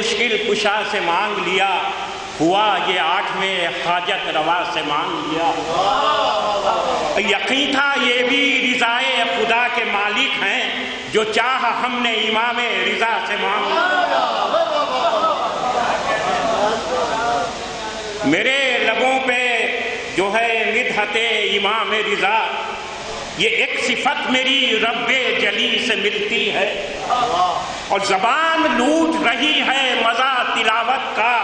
مشکل کشا سے مانگ لیا، ہوا یہ 8ویں حاجت روا سے مانگ لیا۔ یقین تھا یہ بھی رضائے خدا کے مالک ہیں، جو چاہا ہم نے امام رضا سے مانگ لیا۔ میرے لبوں پہ جو ہے مدحت امام رضا، یہ ایک صفت میری رب جلی سے ملتی ہے، اور زبان لوٹ رہی ہے مزہ تلاوت کا،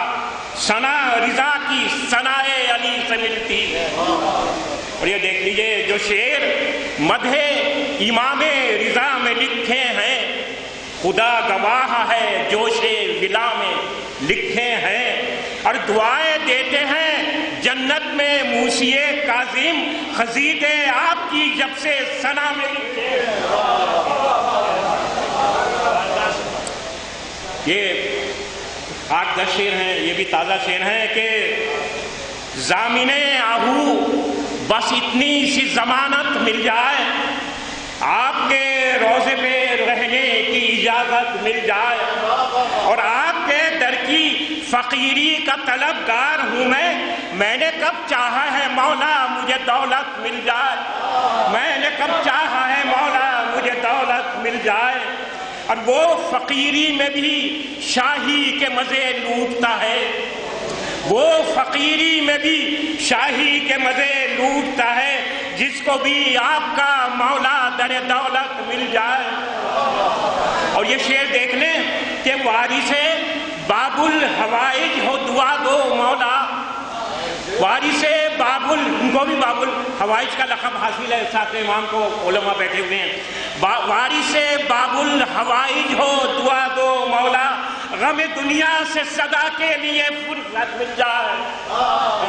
ثنا رضا کی ثنائے علی سے ملتی ہے۔ اور یہ دیکھ لیجئے جو شعر مدح امام رضا میں لکھے ہیں، خدا گواہ ہے جوش ولا میں لکھے ہیں، اور دعائیں دیتے ہیں جنت میں موسی کاظم، خزید آپ کی جب سے ثنا میں لکھے ہیں۔ یہ 8-10 شعر ہیں، یہ بھی تازہ شعر ہیں کہ ضامن آہو بس اتنی سی ضمانت مل جائے، آپ کے روضے پہ رہنے کی اجازت مل جائے، اور آپ کے در کی فقیری کا طلبگار ہوں میں نے کب چاہا ہے مولا مجھے دولت مل جائے، میں نے کب چاہا ہے مولا مجھے دولت مل جائے۔ اور وہ فقیری میں بھی شاہی کے مزے لوٹتا ہے، وہ فقیری میں بھی شاہی کے مزے لوٹتا ہے، جس کو بھی آپ کا مولا در دولت مل جائے۔ اور یہ شعر دیکھ لیں کہ وارث باب الحوائج ہو دعا دو مولا، وارث ان کو بھی باب الحوائج کا لقب حاصل ہے، ساتھ امام کو علماء بیٹھے ہوئے ہیں۔ وارث باب الحوائج ہو دعا دو مولا، غم دنیا سے صدا کے لیے فرصت مل جائے،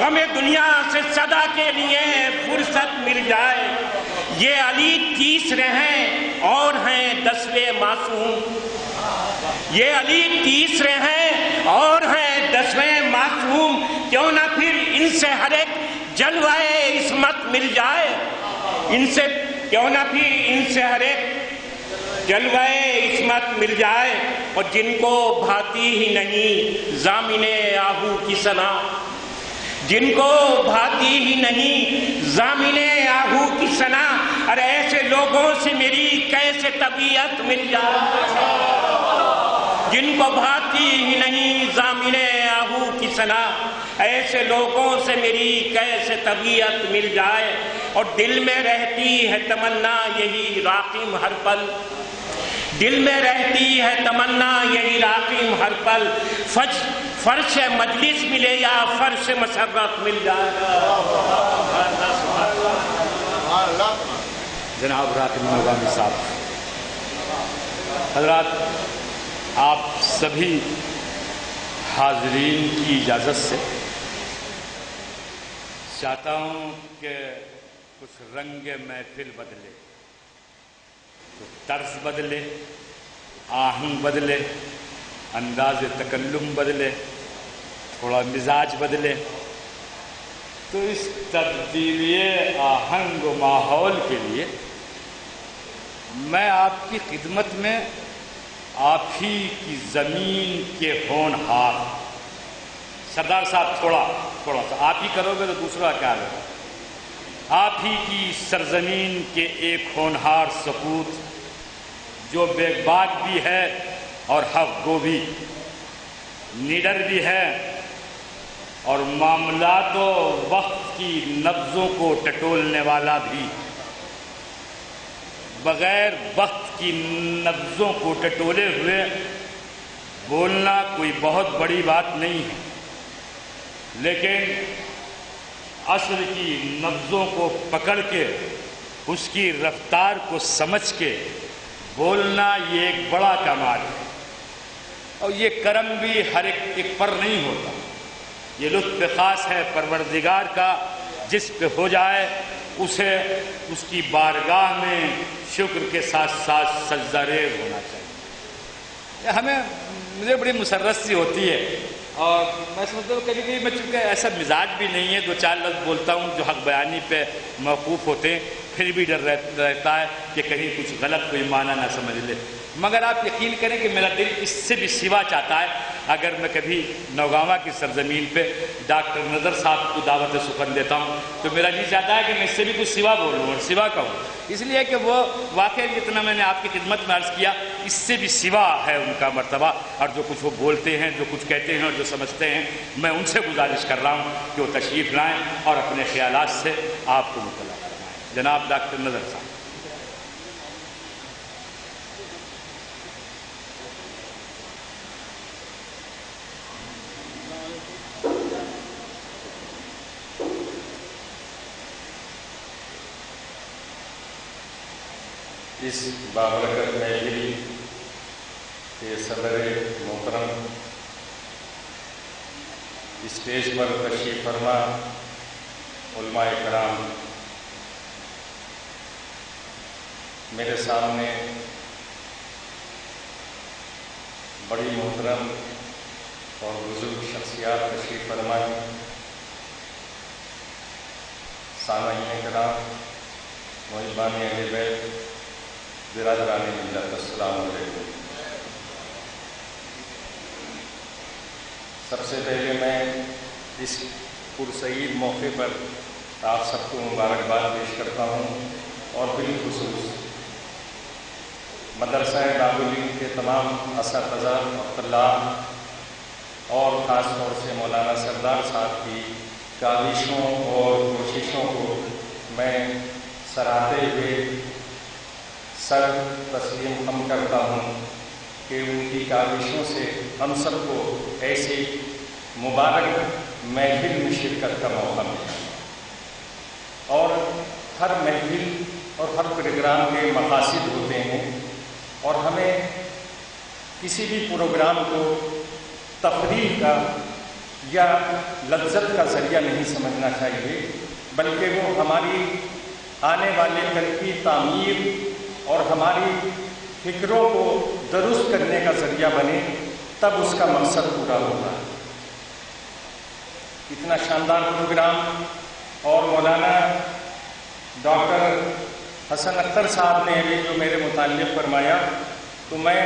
غم دنیا سے صدا کے لیے فرصت مل جائے۔ یہ علی تیسرے ہیں اور ہیں 10ویں معصوم، یہ علی تیسرے ہیں اور ہیں 10ویں معصوم، کیوں نہ پھر ان سے ہر ایک جلوہ عصمت مل جائے، ان سے کیوں نہ پھر ان سے ہر ایک جلوہ عصمت مل جائے۔ اور جن کو بھاتی ہی نہیں ضامن آہو کی ثنا، جن کو بھاتی ہی نہیں ضامن آہو کی ثنا، اور ایسے لوگوں سے میری کیسے طبیعت مل جائے، جن کو بھاتی ہی نہیں ضامن آہو کی ثنا، ایسے لوگوں سے میری کیسے طبیعت مل جائے۔ اور دل میں رہتی ہے تمنا یہی راقم ہر پل، دل میں رہتی ہے تمنا یہی راقم ہر پل، فرش مجلس ملے یا فرش مسرت مل جائے۔ جناب راقم نظامی صاحب، حضرات آپ سبھی حاضرین کی اجازت سے چاہتا ہوں کہ کچھ رنگ محفل بدلے، کچھ طرز بدلے، آہنگ بدلے، انداز تکلم بدلے، تھوڑا مزاج بدلے۔ تو اس تبدیلی آہنگ و ماحول کے لیے میں آپ کی خدمت میں آپ ہی کی زمین کے ہونہار، سردار صاحب تھوڑا سا آپ ہی کرو گے تو دوسرا کیا ہوگا، آپ ہی کی سرزمین کے ایک ہونہار سپوت جو بے باک بھی ہے اور حق گو بھی، نیڈر بھی ہے اور معاملات و وقت کی نبضوں کو ٹٹولنے والا بھی، بغیر وقت کی نبضوں کو ٹٹولے ہوئے بولنا کوئی بہت بڑی بات نہیں ہے، لیکن عصر کی نبضوں کو پکڑ کے اس کی رفتار کو سمجھ کے بولنا یہ ایک بڑا کمال ہے۔ اور یہ کرم بھی ہر ایک پر نہیں ہوتا، یہ لطف خاص ہے پروردگار کا، جس پہ ہو جائے اسے اس کی بارگاہ میں شکر کے ساتھ ساتھ سجدہ ریز ہونا چاہیے۔ مجھے بڑی مسرت سی ہوتی ہے، اور میں سمجھتا ہوں کبھی کبھی میں چونکہ ایسا مزاج بھی نہیں ہے، 2-4 لفظ بولتا ہوں جو حق بیانی پہ موقوف ہوتے ہیں، پھر بھی ڈر رہتا ہے کہ کہیں کچھ غلط کوئی معنی نہ سمجھ لے. مگر آپ یقین کریں کہ میرا دل اس سے بھی سوا چاہتا ہے. اگر میں کبھی نوگاواں کی سرزمین پہ ڈاکٹر نظر صاحب کو دعوت سخن دیتا ہوں تو میرا جی چاہتا ہے کہ میں اس سے بھی کچھ سوا بولوں اور سوا کہوں، اس لیے کہ وہ واقعی جتنا میں نے آپ کی خدمت میں عرض کیا اس سے بھی سوا ہے ان کا مرتبہ. اور جو کچھ وہ بولتے ہیں، جو کچھ کہتے ہیں اور جو سمجھتے ہیں، میں ان سے گزارش کر رہا ہوں کہ وہ تشریف لائیں اور اپنے خیالات سے آپ کو مطلع کرائیں. جناب ڈاکٹر نظر صاحب. اس بابرکت محفل کے صدر محترم، اسٹیج پر تشریف فرما علماء کرام، میرے سامنے بڑی محترم اور بزرگ شخصیات تشریف فرمائیں، سامعین کرام، محبان اہل بیت، برادران ملت، السلام علیکم. سب سے پہلے میں اس پرسعید موقع پر آپ سب کو مبارکباد پیش کرتا ہوں اور بالخصوص مدرسہ دارالعلوم کے تمام اساتذہ اور طلاب اور خاص طور سے مولانا سردار صاحب کی کاوشوں اور کوششوں کو میں سراہتے ہوئے سر تسلیم ہم کرتا ہوں کہ ان کی کاوشوں سے ہم سب کو ایسی مبارک محفل میں شرکت کا موقع ملا. اور ہر محفل اور ہر پروگرام کے مقاصد ہوتے ہیں اور ہمیں کسی بھی پروگرام کو تفریح کا یا لذت کا ذریعہ نہیں سمجھنا چاہیے، بلکہ وہ ہماری آنے والے کل کی تعمیر اور ہماری فکروں کو درست کرنے کا ذریعہ بنے، تب اس کا مقصد پورا ہوگا. اتنا شاندار پروگرام اور مولانا ڈاکٹر حسن اختر صاحب نے ابھی جو میرے متعلق فرمایا، تو میں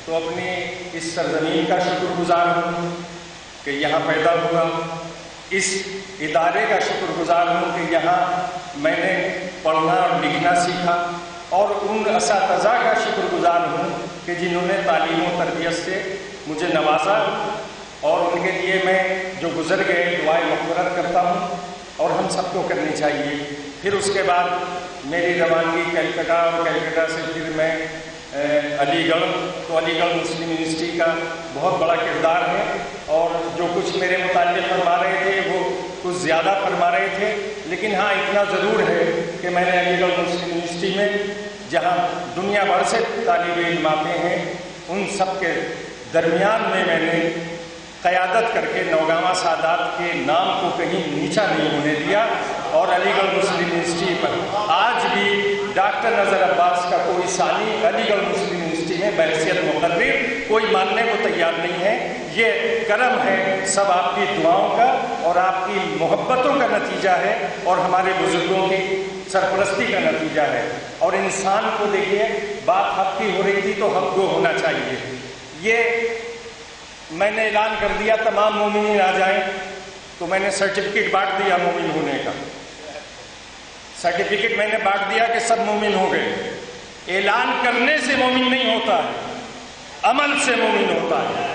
تو اپنی اس سرزمین کا شکر گزار ہوں کہ یہاں پیدا ہوا، اس ادارے کا شکر گزار ہوں کہ یہاں میں نے پڑھنا اور لکھنا سیکھا، اور ان اساتذہ کا شکر گزار ہوں کہ جنہوں نے تعلیم و تربیت سے مجھے نوازا، اور ان کے لیے میں جو گزر گئے دعائیں مغفرت کرتا ہوں اور ہم سب کو کرنی چاہیے. پھر اس کے بعد میری روانگی کلکتہ، اور کلکتہ سے پھر میں علی گڑھ، تو علی گڑھ مسلم یونیورسٹی کا بہت بڑا کردار ہے، اور جو کچھ میرے متعلق فرما رہے تھے وہ کچھ زیادہ فرما رہے تھے، لیکن ہاں اتنا ضرور ہے کہ میں نے علی گڑھ مسلم یونیورسٹی میں جہاں دنیا بھر سے طالب علم آتے ہیں ان سب کے درمیان میں نے قیادت کر کے نوگاواں سادات کے نام کو کہیں نیچا نہیں ہونے دیا، اور علی گڑھ مسلم یونیورسٹی پر آج بھی ڈاکٹر نظر عباس کا کوئی ثانی علی گڑھ مسلم یونیورسٹی میں بحیثیت مقرر کوئی ماننے کو تیار نہیں ہے. یہ کرم ہے سب آپ کی دعاؤں کا اور آپ کی محبتوں کا نتیجہ ہے، اور ہمارے بزرگوں کی سرپرستی کا نتیجہ ہے. اور انسان کو دیکھیے، بات حق کی ہو رہی تھی تو حق کو ہونا چاہیے. یہ میں نے اعلان کر دیا تمام مومنین آ جائیں، تو میں نے سرٹیفکیٹ بانٹ دیا مومن ہونے کا. سرٹیفکیٹ میں نے بانٹ دیا کہ سب مومن ہو گئے. اعلان کرنے سے مومن نہیں ہوتا ہے، عمل سے مومن ہوتا ہے.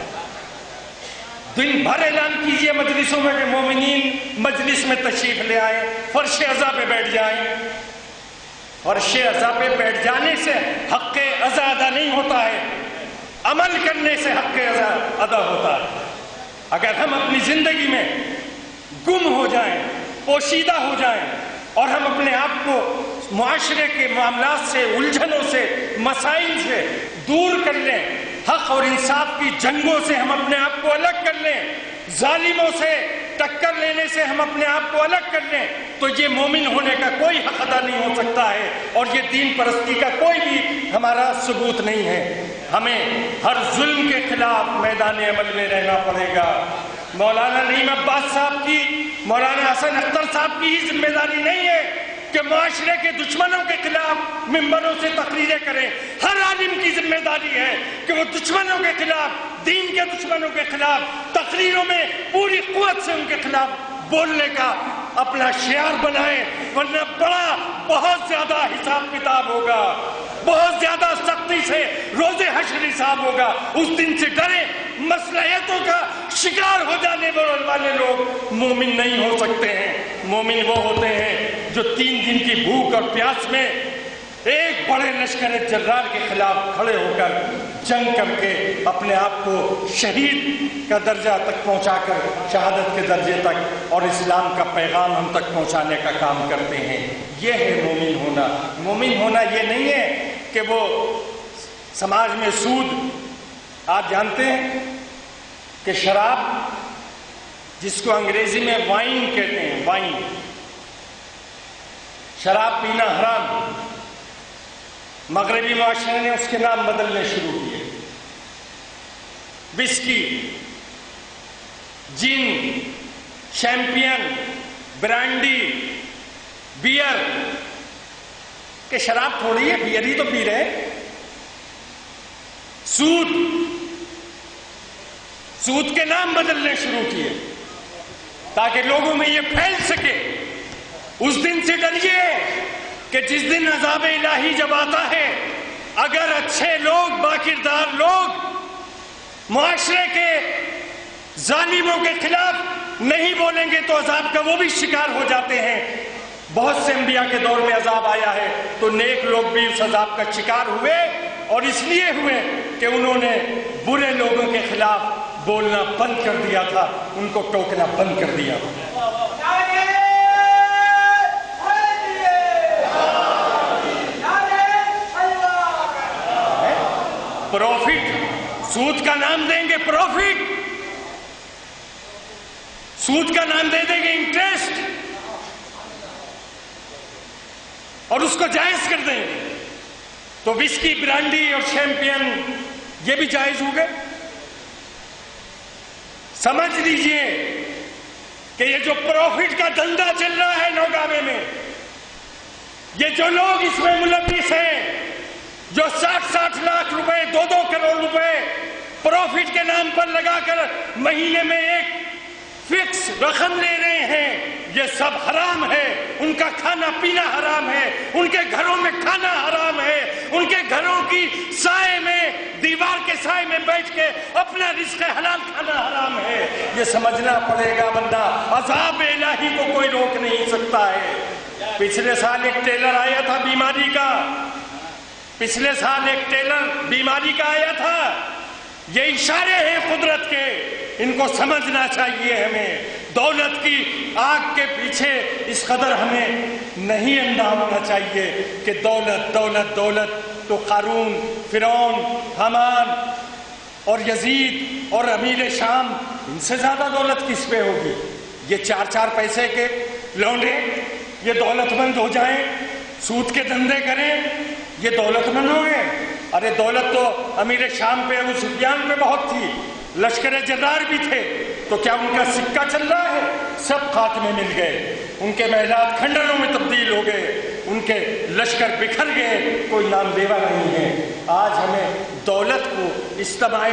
دن بھر اعلان کیجئے مجلسوں میں کہ مومنین مجلس میں تشریف لے آئیں، فرش عزا پہ بیٹھ جائیں. فرش عزا پہ بیٹھ جانے سے حق عزا ادا نہیں ہوتا ہے، عمل کرنے سے حق عزا ادا ہوتا ہے. اگر ہم اپنی زندگی میں گم ہو جائیں، پوشیدہ ہو جائیں، اور ہم اپنے آپ کو معاشرے کے معاملات سے، الجھنوں سے، مسائل سے دور کر لیں، حق اور انصاف کی جنگوں سے ہم اپنے آپ کو الگ کر لیں، ظالموں سے ٹکر لینے سے ہم اپنے آپ کو الگ کر لیں، تو یہ مومن ہونے کا کوئی حق ادا نہیں ہو سکتا ہے، اور یہ دین پرستی کا کوئی بھی ہمارا ثبوت نہیں ہے. ہمیں ہر ظلم کے خلاف میدان عمل میں رہنا پڑے گا. مولانا نعیم عباس صاحب کی، مولانا حسن اختر صاحب کی ہی ذمہ داری نہیں ہے کہ معاشرے کے دشمنوں کے خلاف ممبروں سے تقریریں کریں. ہر عالم کی ذمہ داری ہے کہ وہ دشمنوں کے خلاف، دین کے دشمنوں کے خلاف تقریروں میں پوری قوت سے ان کے خلاف بولنے کا اپنا شعار بنائیں، ورنہ بہت زیادہ حساب کتاب ہوگا، بہت زیادہ سختی سے روز حشر حساب ہوگا. اس دن سے ڈریں. مصلحتوں کا شکار ہو جانے والے لوگ مومن نہیں ہو سکتے ہیں. مومن وہ ہوتے ہیں جو 3 دن کی بھوک اور پیاس میں ایک بڑے لشکر جرار کے خلاف کھڑے ہو کر جنگ کر کے اپنے آپ کو شہید کا درجہ تک پہنچا کر شہادت کے درجے تک اور اسلام کا پیغام ہم تک پہنچانے کا کام کرتے ہیں. یہ ہے مومن ہونا. مومن ہونا یہ نہیں ہے کہ وہ سماج میں سود. آپ جانتے ہیں کہ شراب، جس کو انگریزی میں وائن کہتے ہیں، وائن، شراب پینا حرام ہے. مغربی معاشرے نے اس کے نام بدلنے شروع کیے. وسکی، جن، شیمپین، برانڈی، بیئر. کہ شراب تھوڑی ہے، بیئر ہی تو پی رہے ہیں. سود کے نام بدلنے شروع کیے تاکہ لوگوں میں یہ پھیل سکے. اس دن سے ڈریے کہ جس دن عذاب الہی جب آتا ہے، اگر اچھے لوگ، باکردار لوگ معاشرے کے ظالموں کے خلاف نہیں بولیں گے تو عذاب کا وہ بھی شکار ہو جاتے ہیں. بہت سے انبیاء کے دور میں عذاب آیا ہے تو نیک لوگ بھی اس عذاب کا شکار ہوئے، اور اس لیے ہوئے کہ انہوں نے برے لوگوں کے خلاف بولنا بند کر دیا تھا، ان کو ٹوکنا بند کر دیا تھا. پروفٹ، سود کا نام دیں گے پروفٹ، سود کا نام دے دیں گے انٹرسٹ، اور اس کو جائز کر دیں گے تو وسکی، برانڈی اور شیمپین یہ بھی جائز ہو گئے. سمجھ لیجئے کہ یہ جو پروفٹ کا دھندا چل رہا ہے نوگاوے میں، یہ جو لوگ اس میں ملوث ہیں، جو 60 لاکھ روپے، 2 کروڑ روپے پروفٹ کے نام پر لگا کر مہینے میں ایک فکس رقم لے رہے ہیں، یہ سب حرام ہے. ان کا کھانا پینا حرام ہے، ان کے گھروں میں کھانا حرام ہے، ان کے گھروں کی سائے میں، دیوار کے سائے میں بیٹھ کے اپنا رزق حلال کھانا حرام ہے. یہ سمجھنا پڑے گا، ورنہ عذاب الہی کو کوئی روک نہیں سکتا ہے. پچھلے سال ایک ٹیلر آیا تھا بیماری کا، پچھلے سال ایک ٹیلر بیماری کا آیا تھا. یہ اشارے ہیں قدرت کے، ان کو سمجھنا چاہیے. ہمیں دولت کی آگ کے پیچھے اس قدر ہمیں نہیں اندھا ہونا چاہیے کہ دولت دولت دولت. تو قارون، فرعون، حامان اور یزید اور امیر شام، ان سے زیادہ دولت کس پہ ہوگی؟ یہ 4 پیسے کے لونڈے یہ دولت مند ہو جائیں، سود کے دھندے کریں، یہ دولت مند ہو گئے. ارے دولت تو امیر شام پہ، ابو سفیان پہ بہت تھی، لشکر جرار بھی تھے، تو کیا ان کا سکہ چل رہا ہے؟ سب خاک میں مل گئے، ان کے محلات کھنڈروں میں تبدیل ہو گئے، ان کے لشکر بکھر گئے، کوئی نام لیوا نہیں ہے. آج ہمیں دولت کو، اجتماع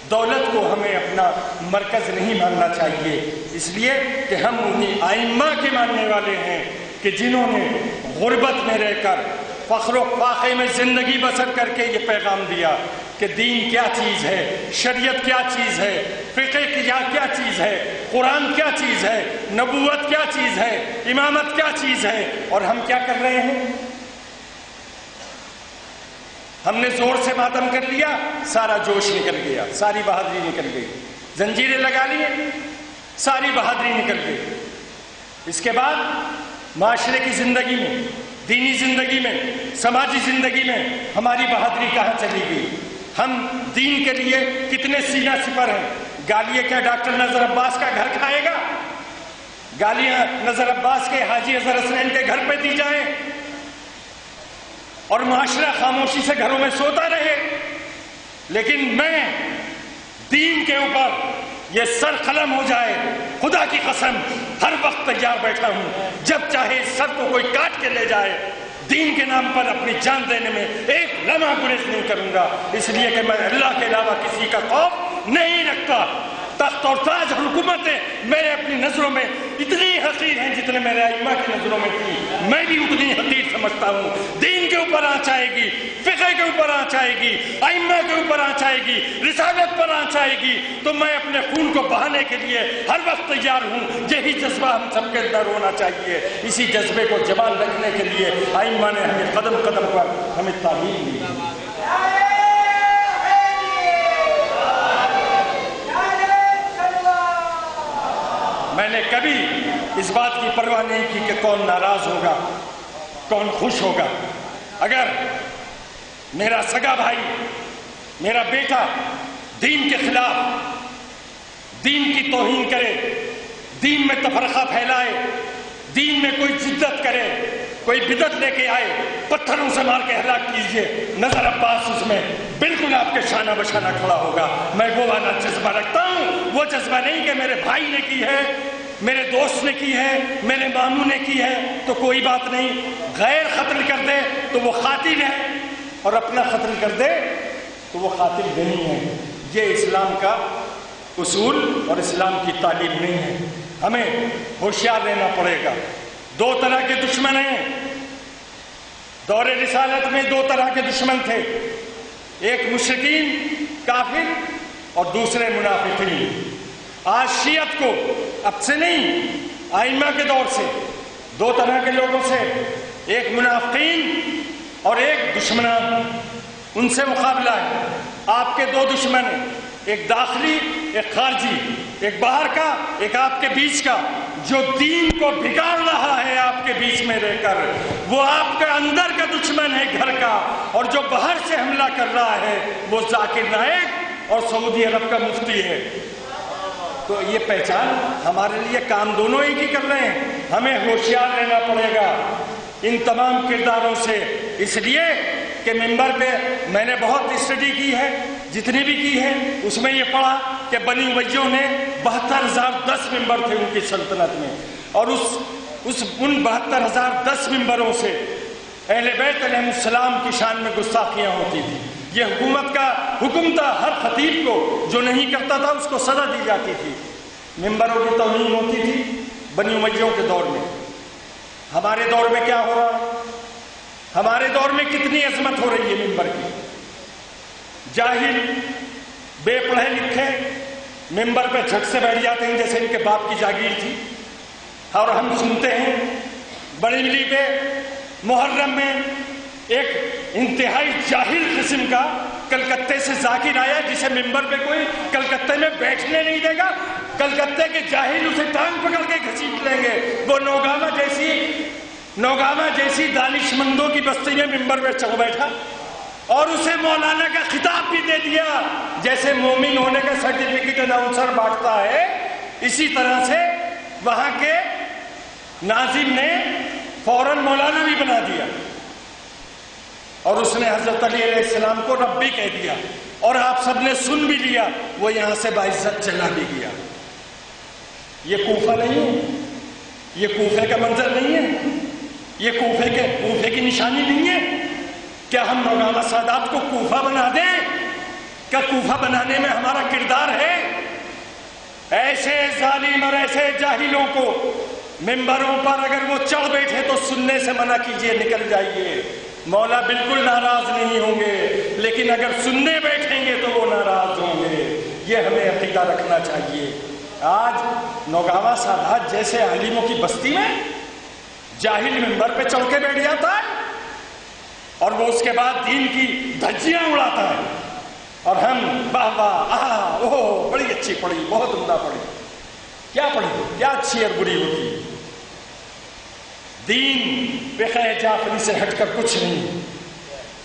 دولت کو ہمیں اپنا مرکز نہیں ماننا چاہیے، اس لیے کہ ہم انہیں ائمہ کے ماننے والے ہیں کہ جنہوں نے غربت میں رہ کر، فخر و فاخر میں زندگی بسر کر کے یہ پیغام دیا کہ دین کیا چیز ہے، شریعت کیا چیز ہے، فقہ کیا چیز ہے، قرآن کیا چیز ہے، نبوت کیا چیز ہے، امامت کیا چیز ہے. اور ہم کیا کر رہے ہیں؟ ہم نے زور سے ماتم کر لیا، سارا جوش نکل گیا، ساری بہادری نکل گئی، زنجیریں لگا لیے، ساری بہادری نکل گئی. اس کے بعد معاشرے کی زندگی میں، دینی زندگی میں، سماجی زندگی میں ہماری بہادری کہاں چلی گئی؟ ہم دین کے لیے کتنے سینہ سپر ہیں. گالیاں کیا ڈاکٹر نذر عباس کا گھر کھائے گا؟ گالیاں نذر عباس کے حاجی اظہر حسین کے گھر پہ دی جائیں اور معاشرہ خاموشی سے گھروں میں سوتا رہے. لیکن میں دین کے اوپر یہ سر قلم ہو جائے، خدا کی قسم ہر وقت تیار بیٹھا ہوں، جب چاہے اس سر کو کوئی کاٹ کے لے جائے، دین کے نام پر اپنی جان دینے میں ایک لمحہ گریز نہیں کروں گا، اس لیے کہ میں اللہ کے علاوہ کسی کا خوف نہیں رکھتا۔ تخت اور تاج اور حکومتیں میرے اپنی نظروں میں اتنی حقیر ہیں جتنے میرے ائمہ کی نظروں میں تھی، میں بھی اتنی حقیر سمجھتا ہوں۔ دین کے اوپر آنچ آئے گی، فقہ کے اوپر آنچ آئے گی، ائمہ کے اوپر آنچ آئے گی، رسالت پر آنچ آئے گی، تو میں اپنے خون کو بہانے کے لیے ہر وقت تیار ہوں۔ یہی جذبہ ہم سب کے اندر ہونا چاہیے۔ اسی جذبے کو جوان رکھنے کے لیے ائمہ نے ہمیں قدم قدم پر ہمیں تعلیم دی۔ میں نے کبھی اس بات کی پرواہ نہیں کی کہ کون ناراض ہوگا، کون خوش ہوگا۔ اگر میرا سگا بھائی، میرا بیٹا دین کے خلاف دین کی توہین کرے، دین میں تفرقہ پھیلائے، دین میں کوئی جدت کرے، کوئی بدعت لے کے آئے، پتھروں سے مار کے ہلاک کیجئے، نظر عباس اس میں بالکل آپ کے شانہ بشانہ کھڑا ہوگا۔ میں وہ والا جذبہ رکھتا ہوں، وہ جذبہ نہیں کہ میرے بھائی نے کی ہے، میرے دوست نے کی ہے، میرے ماموں نے کی ہے تو کوئی بات نہیں، غیر قتل کر دے تو وہ قاتل ہے، اور اپنا قتل کر دے تو وہ قاتل نہیں ہے۔ یہ اسلام کا اصول اور اسلام کی تعلیم نہیں ہے۔ ہمیں ہوشیار رہنا پڑے گا۔ دو طرح کے دشمن ہیں، دور رسالت میں دو طرح کے دشمن تھے، ایک مشرکین کافر اور دوسرے منافقین۔ آج شیعت کو اب سے نہیں، ائمہ کے دور سے دو طرح کے لوگوں سے، ایک منافقین اور ایک دشمنان، ان سے مقابلہ ہے۔ آپ کے دو دشمن ہیں، ایک داخلی ایک خارجی، ایک باہر کا ایک آپ کے بیچ کا، جو دین کو بگاڑ رہا ہے آپ کے بیچ میں رہ کر، وہ آپ کے اندر کا دشمن ہے گھر کا، اور جو باہر سے حملہ کر رہا ہے وہ ذاکر نائک اور سعودی عرب کا مفتی ہے۔ تو یہ پہچان ہمارے لیے کام دونوں ہی کی کر رہے ہیں۔ ہمیں ہوشیار رہنا پڑے گا ان تمام کرداروں سے، اس لیے کہ ممبر پہ میں نے بہت اسٹڈی کی ہے، جتنی بھی کی ہے اس میں یہ پڑھا کہ بنی امیہ نے 72,010 ممبر تھے ان کی سلطنت میں، اور ان 72,010 ممبروں سے اہل بیت علیہ السلام کی شان میں گستاخیاں ہوتی تھی۔ یہ حکومت کا حکم تھا، ہر خطیب کو جو نہیں کرتا تھا اس کو سزا دی جاتی تھی۔ ممبروں کی توہین ہوتی تھی بنی امیہ کے دور میں۔ ہمارے دور میں کیا ہو رہا ہے؟ ہمارے دور میں کتنی عظمت ہو رہی ہے ممبر کی۔ جاہل بے پڑھے لکھے ممبر پہ جھٹ سے بیٹھ جاتے ہیں جیسے ان کے باپ کی جاگیر تھی، اور ہم سنتے ہیں بڑی ملی پہ محرم میں ایک انتہائی جاہل قسم کا کلکتے سے ذاکر آیا جسے ممبر پہ کوئی کلکتے میں بیٹھنے نہیں دے گا، کلکتے کے جاہل اسے ٹانگ پکڑ کے گھسیٹ لیں گے۔ وہ نوگاما جیسی دانش مندوں کی بستی میں ممبر پہ چڑھ بیٹھا، اور اسے مولانا کا خطاب بھی دے دیا، جیسے مومن ہونے کا سرٹیفکیٹ اناؤنسر بانٹتا ہے، اسی طرح سے وہاں کے ناظم نے فوراً مولانا بھی بنا دیا، اور اس نے حضرت علی علیہ السلام کو رب بھی کہہ دیا، اور آپ سب نے سن بھی لیا، وہ یہاں سے باعزت چلا بھی گیا۔ یہ کوفہ نہیں ہے، یہ کوفے کا منظر نہیں ہے، یہ کوفے کی نشانی نہیں ہے۔ کیا ہم مولانا سادات کو کوفہ بنا دیں؟ کیا کوفہ بنانے میں ہمارا کردار ہے؟ ایسے ظالم اور ایسے جاہلوں کو ممبروں پر اگر وہ چڑھ بیٹھے تو سننے سے منع کیجئے، نکل جائیے۔ مولا بالکل ناراض نہیں ہوں گے، لیکن اگر سننے بیٹھیں گے تو وہ ناراض ہوں گے۔ یہ ہمیں عقیدہ رکھنا چاہیے۔ آج نوگاوا سادات جیسے عالموں کی بستی میں جاہل ممبر پہ چڑھ کے بیٹھ جاتا ہے، اور وہ اس کے بعد دین کی دھجیاں اڑاتا ہے، اور ہم واہ واہ آہا اوہ بڑی اچھی پڑھی، بہت عمدہ پڑھی۔ کیا پڑھی؟ کیا اچھی اور بری ہوتی؟ دین فقہ جعفری سے ہٹ کر کچھ نہیں۔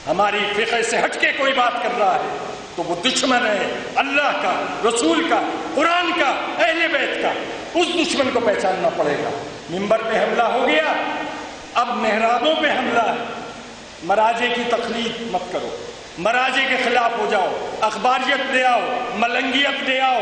ہماری فقہ سے ہٹ کے کوئی بات کر رہا ہے تو وہ دشمن ہے اللہ کا، رسول کا، قرآن کا، اہل بیت کا۔ اس دشمن کو پہچاننا پڑے گا۔ ممبر پہ حملہ ہو گیا، اب محرابوں پہ حملہ ہے۔ مراجے کی تقلید مت کرو، مراجے کے خلاف ہو جاؤ، اخباریت لے آؤ، ملنگیت لے آؤ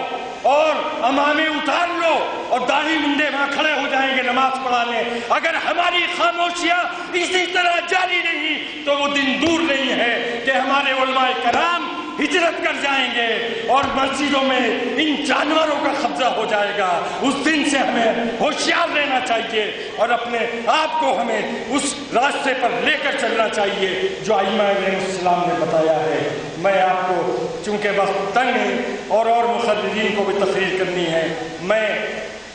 اور امامے اتار لو اور داڑھی منڈے وہاں کھڑے ہو جائیں گے نماز پڑھانے۔ اگر ہماری خاموشیاں اسی طرح جاری رہی تو وہ دن دور نہیں ہے کہ ہمارے علماء کرام ہجرت کر جائیں گے اور مسجدوں میں ان جانوروں کا قبضہ ہو جائے گا۔ اس دن سے ہمیں ہوشیار رہنا چاہیے اور اپنے آپ کو ہمیں اس راستے پر لے کر چلنا چاہیے جو ائمہ علیہ السلام نے بتایا ہے۔ میں آپ کو چونکہ وقت تنگ ہے اور مخرجین کو بھی تقریر کرنی ہے، میں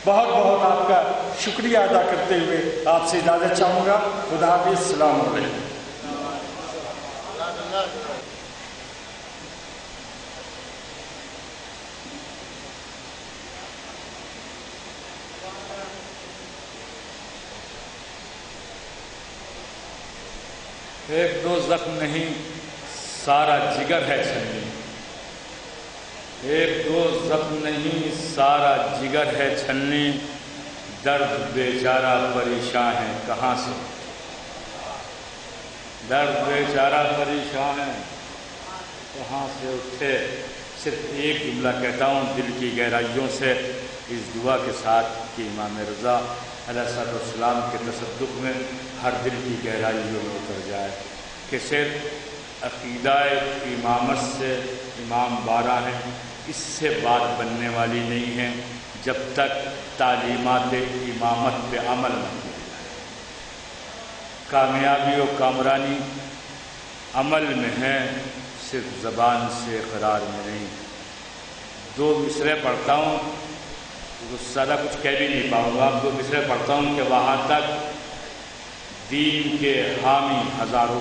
بہت بہت آپ کا شکریہ ادا کرتے ہوئے آپ سے اجازت چاہوں گا۔ خدا حافظ، السلام علیکم۔ ایک دو زخم نہیں سارا جگر ہے چھلنی، ایک دو زخم نہیں سارا جگر ہے چھلنی، درد بیچارہ پریشان ہے کہاں سے، درد بیچارہ پریشان ہے کہاں سے اٹھے۔ صرف ایک جملہ کہتا ہوں دل کی گہرائیوں سے اس دعا کے ساتھ کہ امام رضا علیہ السلام کے تصدق میں ہر دل کی گہرائیوں میں اتر جائے کہ صرف عقیدہ امامت سے امام بارہ ہیں، اس سے بات بننے والی نہیں ہے جب تک تعلیمات امامت پہ عمل نہ کیا جائے۔ کامیابی و کامرانی عمل میں ہے، صرف زبان سے اقرار میں نہیں۔ دو مصرے پڑھتا ہوں، زیادہ کچھ کہہ بھی نہیں پاؤں گا، دو مصرے پڑھتا ہوں کہ وہاں تک دین کے حامی ہزاروں،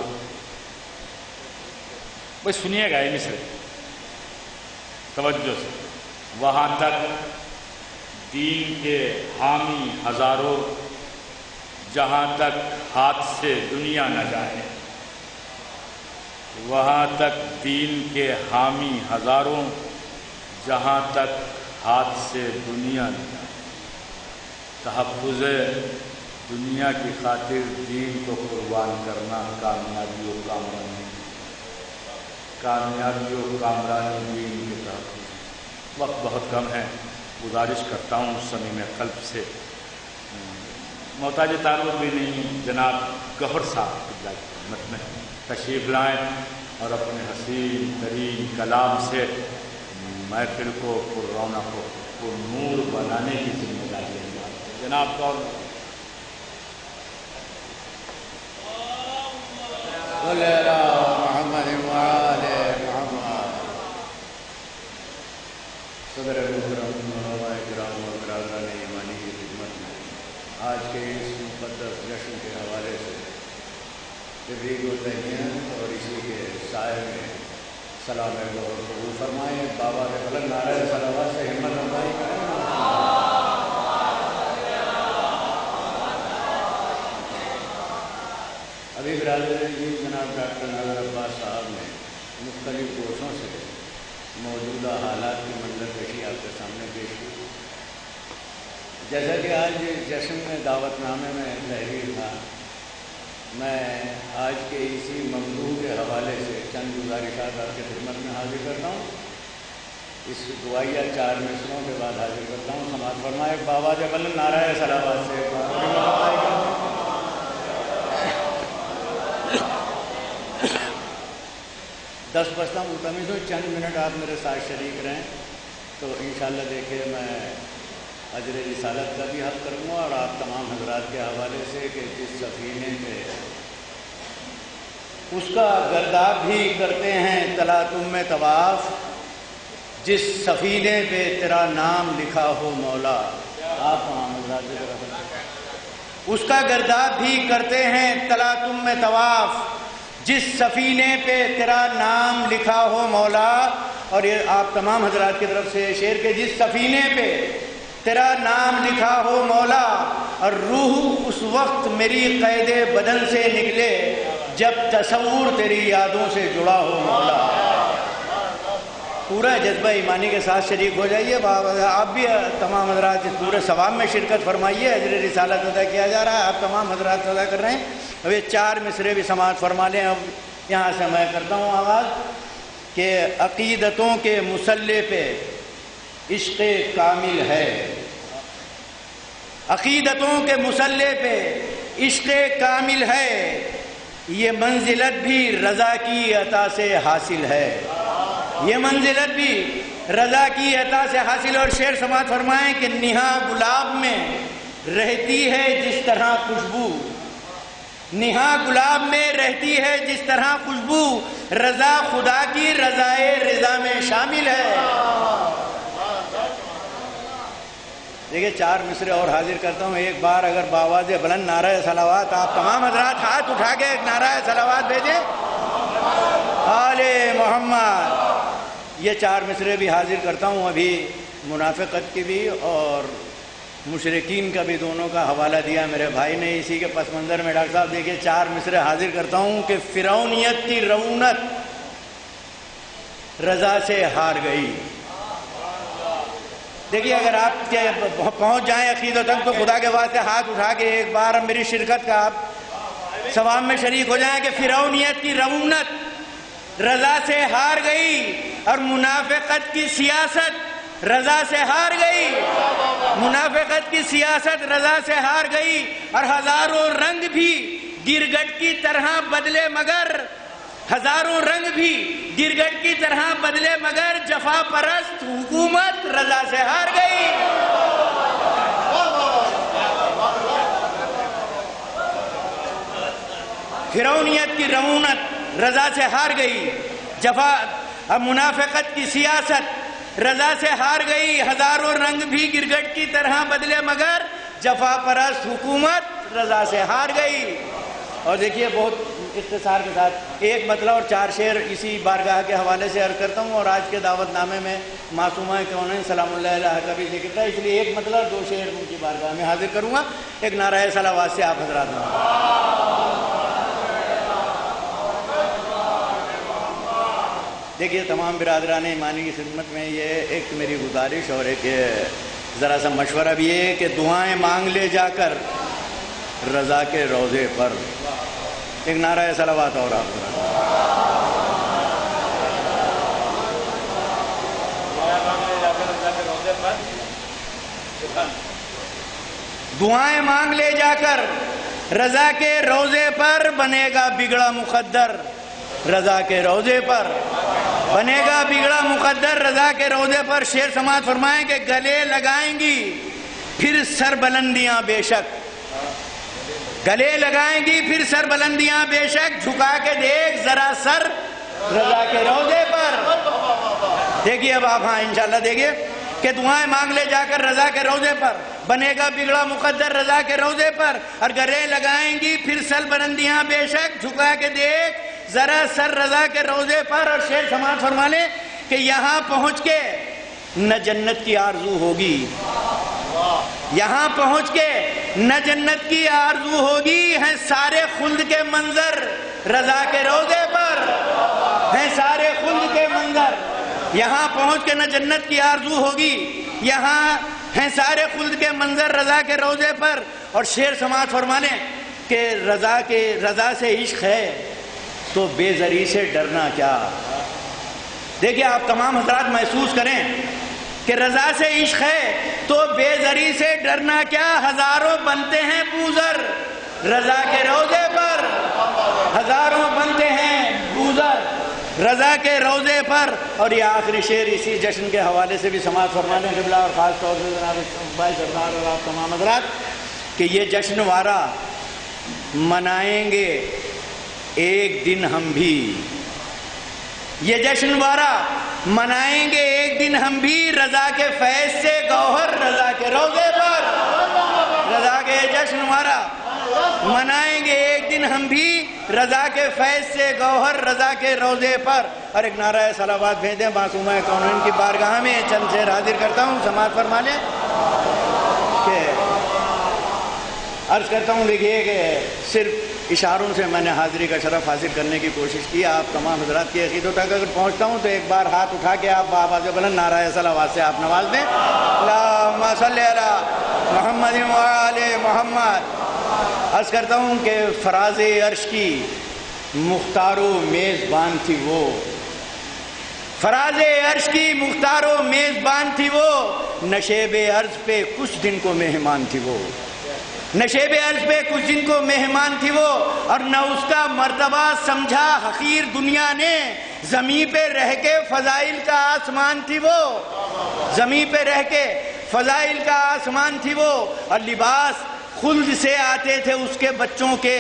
بس سنیے گا یہ مصرے توجہ سے، وہاں تک دین کے حامی ہزاروں، جہاں تک ہاتھ سے دنیا نہ جائے، وہاں تک دین کے حامی ہزاروں، جہاں تک ہاتھ سے دنیا نہ جائے۔ تحفظ دنیا کی خاطر دین کو قربان کرنا کامیابی و کامرانی، کامیابی و کامرانی دین کے تحفظ۔ وقت بہت کم ہے، گزارش کرتا ہوں صمیم قلب سے، محتاج تعلق بھی نہیں، جناب گوہر صاحب کی خدمت میں تشریف لائیں اور اپنے حسین ترین کلام سے محفل کو پر رونق کو پر نور بنانے کی ذمہ داری لیں گے جناب کا۔ محمد وآل محمد۔ صدر محترم علماء کرام اور برادران ایمانی کی خدمت میں آج کے اس مقدس جشن کے حوالے سے تبریک و تہنیت اور اسی کے سائے میں سلام قبول فرمائیں۔ بابا کے بلند نعرہ صلوات سے ہمت افزائی کریں۔ ابھی برادر جناب ڈاکٹر نظر عباس صاحب نے مختلف گوشوں سے موجودہ حالات کی منظر کشی آپ کے سامنے پیش کی۔ جیسا کہ آج جشن میں دعوت نامے میں تحریر تھا، میں آج کے اسی موضوع کے حوالے سے چند گزارشات آپ کی خدمت میں حاضر کرتا ہوں۔ اس دعائیہ 4 مصروں کے بعد حاضر کرتا ہوں۔ سماعت فرمائے بابا کے بلند نعرہ صلوات سے دس بستہ ملتمس ہوں، چند منٹ آپ میرے ساتھ شریک رہیں تو انشاءاللہ دیکھیں میں اجر رسالت کا بھی حق کروں گا اور آپ تمام حضرات کے حوالے سے کہ جس سفینے پہ اس کا گرداب بھی کرتے ہیں طلا تم میں طواف، جس سفینے پہ تیرا نام لکھا ہو مولا، آپ تمام حضرات کی طرف اس کا گرداب بھی کرتے ہیں طلا تم میں طواف، جس سفینے پہ تیرا نام لکھا ہو مولا۔ اور یہ آپ تمام حضرات کی طرف سے شعر کے جس سفینے پہ تیرا نام لکھا ہو مولا، اور روح اس وقت میری قید بدن سے نکلے جب تصور تیری یادوں سے جڑا ہو مولا۔ پورا جذبہ ایمانی کے ساتھ شریک ہو جائیے۔ آپ بھی تمام حضرات اس پورے ثواب میں شرکت فرمائیے۔ اجر رسالت ادا کیا جا رہا ہے، آپ تمام حضرات ادا کر رہے ہیں۔ اب یہ 4 مصرے بھی سماعت فرما لیں۔ اب یہاں سے میں کرتا ہوں آغاز کہ عقیدتوں کے مسلح پہ عشق کامل ہے، عقیدتوں کے مسلح پہ عشق کامل ہے، یہ منزلت بھی رضا کی عطا سے حاصل ہے، یہ منزلت بھی رضا کی عطا سے حاصل۔ اور شعر سماعت فرمائیں کہ نہا گلاب میں رہتی ہے جس طرح خوشبو، نہا گلاب میں رہتی ہے جس طرح خوشبو، رضا خدا کی رضائے رضا میں شامل ہے۔ دیکھیے 4 مصرے اور حاضر کرتا ہوں، ایک بار اگر بآواز بلند نعرہ صلوات آپ تمام حضرات ہاتھ اٹھا کے ایک نعرہ صلوات بھیجیں، آل محمد۔ یہ 4 مصرے بھی حاضر کرتا ہوں، ابھی منافقت کی بھی اور مشرکین کا بھی دونوں کا حوالہ دیا میرے بھائی نے، اسی کے پس منظر میں ڈاکٹر صاحب دیکھیے 4 مصرے حاضر کرتا ہوں کہ فرعونیت کی رعونت رضا سے ہار گئی۔ دیکھیے اگر آپ کے پہنچ جائیں عقیدت تک تو خدا کے واسطے ہاتھ اٹھا کے ایک بار میری شرکت کا آپ ثواب میں شریک ہو جائیں کہ فرعونیت کی رعونت رضا سے ہار گئی اور منافقت کی سیاست رضا سے ہار گئی، منافقت کی سیاست رضا سے ہار گئی، اور ہزاروں رنگ بھی گرگٹ کی طرح بدلے مگر، ہزاروں رنگ بھی گرگٹ کی طرح بدلے مگر جفا پرست حکومت رضا سے ہار گئی۔ فرعونیت کی رعونت رضا سے ہار گئی، اب منافقت کی سیاست رضا سے ہار گئی، ہزاروں رنگ بھی گرگٹ کی طرح بدلے مگر جفا پرست حکومت رضا سے ہار گئی۔ اور دیکھیے بہت اختصار کے ساتھ ایک مطلب اور 4 شعر اسی بارگاہ کے حوالے سے عرض کرتا ہوں، اور آج کے دعوت نامے میں معصومہ کونین سلام اللہ علیہ کا بھی ذکر تھا، اس لیے ایک مطلب اور 2 شعر ان کی بارگاہ میں حاضر کروں گا۔ ایک نعرہ صلوات سے آپ حضرات میں دیکھیے تمام برادران ایمانی کی خدمت میں یہ ایک میری گزارش اور ایک ذرا سا مشورہ بھی ہے کہ دعائیں مانگ لے جا کر رضا کے روضے پر۔ ایک نعرہ صلوات اور آپ دعائیں مانگ لے جا کر رضا کے روضے پر، بنے گا بگڑا مقدر رضا کے روضے پر، بنے گا بگڑا مقدر رضا کے روضے پر۔ شعر سماعت فرمائیں کہ گلے لگائیں گی پھر سر بلندیاں بے شک، گلے لگائیں گی پھر سر بلندیاں بے شک، جھکا کے دیکھ ذرا سر رضا کے روضے پر۔ دیکھیے اب آپ ہاں انشاءاللہ دیکھیے کہ دعائیں مانگ لے جا کر رضا کے روضے پر، بنے گا بگڑا مقدر رضا کے روضے پر، اور گلے لگائیں گی پھر سر بلندیاں بے شک، جھکا کے دیکھ ذرا سر رضا کے روضے پر۔ اور شعر سماعت فرما لیں کہ یہاں پہنچ کے نہ جنت کی آرزو ہوگی، یہاں پہنچ کے نہ جنت کی آرزو ہوگی، ہیں سارے خلد کے منظر رضا کے روضے پر، ہیں سارے خلد کے منظر، یہاں پہنچ کے نہ جنت کی آرزو ہوگی، یہاں ہیں سارے خلد کے منظر رضا کے روضے پر۔ اور شعر سماعت فرما لیں کہ رضا سے عشق ہے تو بے زری سے ڈرنا کیا۔ دیکھیے آپ تمام حضرات محسوس کریں کہ رضا سے عشق ہے تو بے زری سے ڈرنا کیا، ہزاروں بنتے ہیں پوزر رضا کے روضے پر، ہزاروں بنتے ہیں پوزر رضا کے روضے پر۔ اور یہ آخری شعر اسی جشن کے حوالے سے بھی سماعت فرما لیں قبلہ، اور خاص طور سے جناب بھائی سردار اور آپ تمام حضرات کہ یہ جشن وارہ منائیں گے ایک دن ہم بھی، یہ جشن وارہ منائیں گے ایک دن ہم بھی، رضا کے فیض سے گوہر رضا کے روضے پر، رضا کے جشن وارہ منائیں گے ایک دن ہم بھی، رضا کے فیض سے گوہر رضا کے روضے پر۔ اور ایک نعرہ صلوات بھیجیں معصومہ کونین کی بارگاہ میں، چند شعر حاضر کرتا ہوں، سماعت فرما لیں کہ عرض کرتا ہوں دیکھیے کہ صرف اشاروں سے میں نے حاضری کا شرف حاصل کرنے کی کوشش کی، آپ تمام حضرات کی عقیدوں تک اگر پہنچتا ہوں تو ایک بار ہاتھ اٹھا کے آپ بآواز بلند نعرہ صلوات سے آپ نواز دیں، اللہم صلی علی محمد وآل محمد۔ عرض کرتا ہوں کہ فراز عرش کی مختار و میزبان تھی وہ، فراز عرش کی مختار و میزبان تھی وہ، نشیب عرض پہ کچھ دن کو مہمان تھی وہ، نشیب عرض پہ کچھ دن کو مہمان تھی وہ، اور نہ اس کا مرتبہ سمجھا حقیر دنیا نے، زمین پہ رہ کے فضائل کا آسمان تھی وہ، زمین پہ رہ کے فضائل کا آسمان تھی وہ، اور لباس خلد سے آتے تھے اس کے بچوں کے،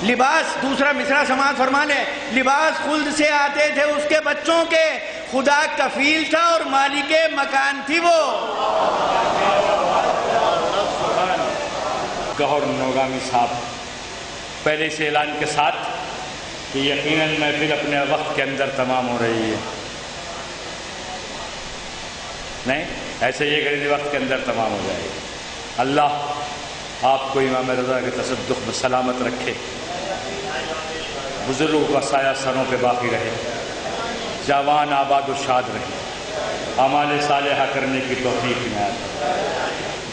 لباس، دوسرا مصرع سماعت فرما لیں، لباس خلد سے آتے تھے اس کے بچوں کے، خدا کفیل تھا اور مالک مکان تھی وہ۔ گوہر نوگامی صاحب پہلے سے اعلان کے ساتھ کہ یقیناً محفل اپنے وقت کے اندر تمام ہو رہی ہے، نہیں ایسے یہ غریبی وقت کے اندر تمام ہو جائے گی۔ اللہ آپ کو امام رضا کے تصدق میں سلامت رکھے، بزرگوں کا سایہ سروں پہ باقی رہے، جوان آباد و شاد رہے، اعمال صالحہ کرنے کی توفیق عنایت،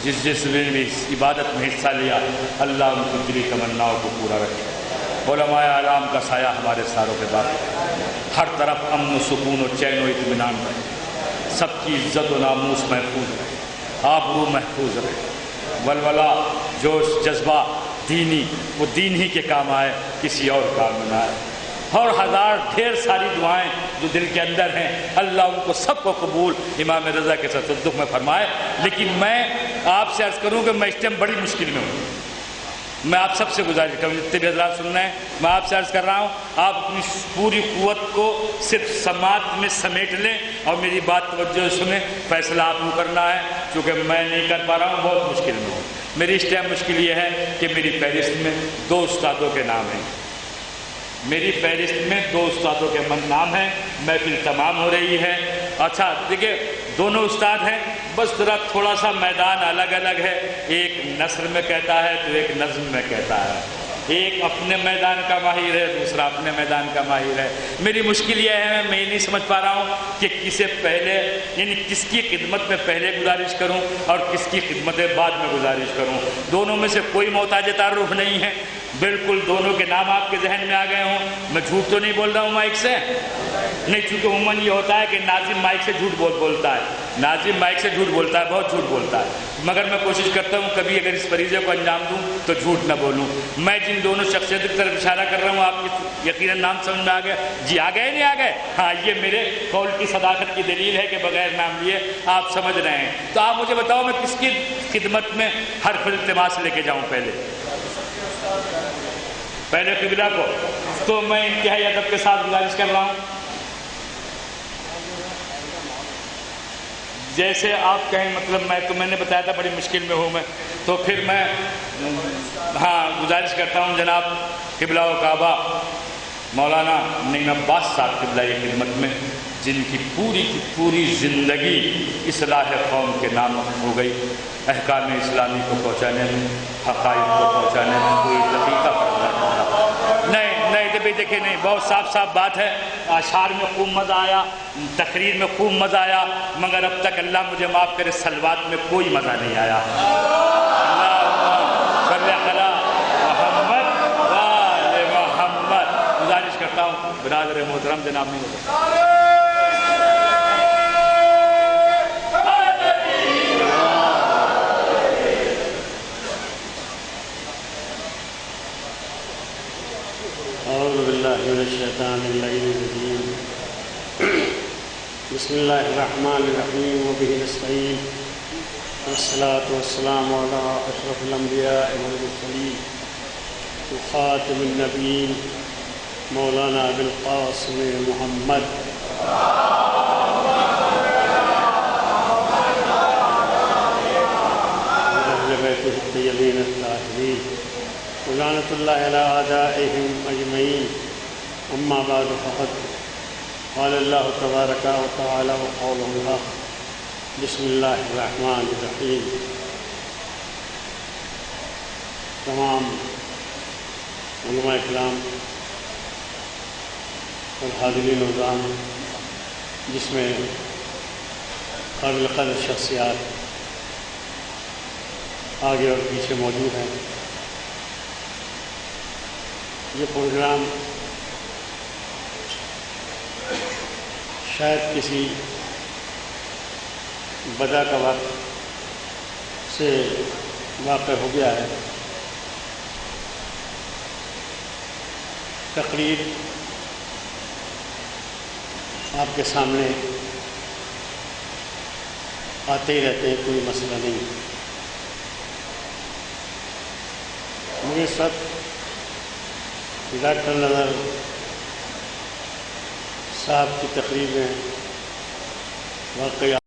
جس نے بھی اس عبادت میں حصہ لیا اللہ ان کی دلی تمناؤں کو پورا رکھے، علماء اعلام کا سایہ ہمارے ساروں پہ باقی رہے، ہر طرف امن و سکون و چین و اطمینان رہے، سب کی عزت و ناموس محفوظ رہے، آبرو محفوظ رہے، ولولہ جوش جذبہ دینی وہ دین ہی کے کام آئے، کسی اور کام میں نہ آئے، اور ہزار ڈھیر ساری دعائیں جو دل کے اندر ہیں اللہ ان کو سب کو قبول امام رضا کے تصدق میں فرمائے۔ لیکن میں آپ سے عرض کروں کہ میں اس ٹائم بڑی مشکل میں ہوں، میں آپ سب سے گزارش کروں، جتنے بھی حضرات سن رہے ہیں میں آپ سے عرض کر رہا ہوں، آپ اپنی پوری قوت کو صرف سماعت میں سمیٹ لیں اور میری بات توجہ سے سنیں، فیصلہ آپ کو کرنا ہے، چونکہ میں نہیں کر پا رہا ہوں، بہت مشکل میں ہوں۔ میری اس ٹائم مشکل یہ ہے کہ میری فہرست میں 2 استادوں کے نام ہیں، میری فہرست میں 2 استادوں کے نام ہیں، محفل تمام ہو رہی ہے۔ اچھا دیکھیے دونوں استاد ہیں، بس ذرا تھوڑا سا میدان الگ الگ ہے، ایک نثر میں کہتا ہے تو ایک نظم میں کہتا ہے، ایک اپنے میدان کا ماہر ہے، دوسرا اپنے میدان کا ماہر ہے۔ میری مشکل یہ ہے میں نہیں سمجھ پا رہا ہوں کہ کسے پہلے، یعنی کس کی خدمت میں پہلے گزارش کروں اور کس کی خدمت بعد میں گزارش کروں۔ دونوں میں سے کوئی محتاج تعارف نہیں ہے، بالکل دونوں کے نام آپ کے ذہن میں آ گئے ہوں۔ میں جھوٹ تو نہیں بول رہا ہوں مائک سے، نہیں، چونکہ عموماً یہ ہوتا ہے کہ ناظم مائک سے جھوٹ بولتا ہے، ناظم مائک سے جھوٹ بولتا ہے، بہت جھوٹ بولتا ہے، مگر میں کوشش کرتا ہوں کبھی اگر اس فریضے کو انجام دوں تو جھوٹ نہ بولوں۔ میں جن دونوں شخصیتوں کی طرف اشارہ کر رہا ہوں آپ کی یقیناً نام سمجھ میں آ گیا، جی آ گئے نہیں آ گئے؟ ہاں، یہ میرے قول کی صداقت کی دلیل ہے کہ بغیر نام لیے آپ سمجھ رہے ہیں۔ تو آپ مجھے بتاؤ میں کس کی خدمت میں حرف التماس لے کے جاؤں؟ پہلے قبلہ کو، تو میں انتہائی ادب کے ساتھ گزارش کر رہا ہوں، جیسے آپ کہیں، مطلب میں نے بتایا تھا بڑی مشکل میں ہوں میں، تو پھر میں گزارش کرتا ہوں جناب قبلہ و کعبہ مولانا نعیم عباس صاحب قبلہ کی خدمت میں، جن کی پوری زندگی اصلاح قوم کے نام ہو گئی، احکام اسلامی کو پہنچانے میں، حقائق کو پہنچانے میں کوئی دقیقہ فرق نہیں۔ دیکھیں نہیں، بہت صاف بات ہے، اشعار میں خوب مزہ آیا، تقریر میں خوب مزہ آیا، مگر اب تک اللہ مجھے معاف کرے صلوات میں کوئی مزہ نہیں آیا۔ اللہم صلی علی محمد و آل محمد۔ گزارش کرتا ہوں برادر محترم جناب نہیں ہوتا اعوذ باللہ من الشیطان الرجیم، بسم اللہ الرحمن الرحیم، وبہ نستعین، والصلاة والسلام علی اشرف الانبیاء والمرسلین، وخاتم النبیین، مولانا ابی القاسم محمد اہل بیتہ الطیبین الطاہرین، ولعنۃ اللہ علی اعدائہم اجمعین۔ اما بعد فقد قال اللہ تبارک و تعالی وقوله الحق، بسم اللہ الرحمن الرحیم۔ تمام علماء اکرام اور حاضرین نظام، جس میں قابل قدر شخصیات آگے اور پیچھے موجود ہیں، یہ پروگرام شاید کسی بدا کا وقت سے واقع ہو گیا ہے. تقریر آپ کے سامنے آتے ہی رہتے ہیں، کوئی مسئلہ نہیں. مجھے اس وقت ڈاکٹر نظر صاحب کی تقریر میں واقعی